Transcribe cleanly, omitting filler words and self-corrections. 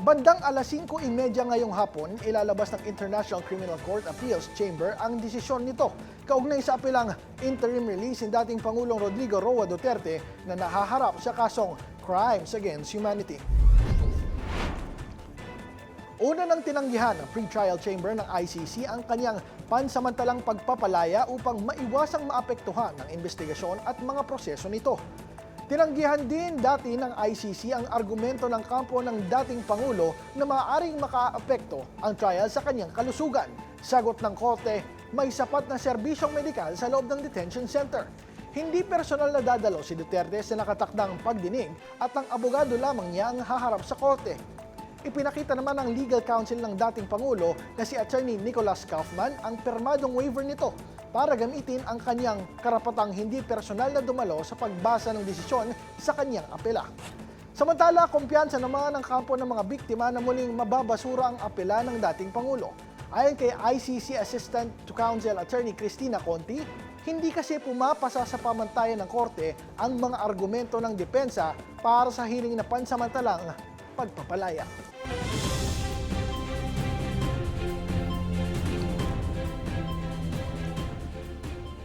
Bandang alas 5:30 ngayong hapon, ilalabas ng International Criminal Court Appeals Chamber ang desisyon nito kaugnay sa apelang interim release ni dating Pangulong Rodrigo Roa Duterte na nahaharap sa kasong Crimes Against Humanity. Una nang tinanggihan ng pre-trial chamber ng ICC ang kanyang pansamantalang pagpapalaya upang maiwasang maapektuhan ng investigasyon at mga proseso nito. Tinanggihan din dati ng ICC ang argumento ng kampo ng dating Pangulo na maaaring makaapekto ang trial sa kanyang kalusugan. Sagot ng korte, may sapat na serbisyong medikal sa loob ng detention center. Hindi personal na dadalo si Duterte sa nakatakdang pagdinig at ang abogado lamang niya ang haharap sa korte. Ipinakita naman ng legal counsel ng dating Pangulo na si Attorney Nicholas Kaufman ang permadong waiver nito para gamitin ang kanyang karapatang hindi personal na dumalo sa pagbasa ng desisyon sa kanyang apela. Samantala, kumpiyansa naman ang kampo ng mga biktima na muling mababasura ang apela ng dating Pangulo. Ayon kay ICC Assistant to Counsel Attorney Cristina Conti, hindi kasi pumapasa sa pamantayan ng korte ang mga argumento ng depensa para sa hiling na pansamantalang pagpapalaya.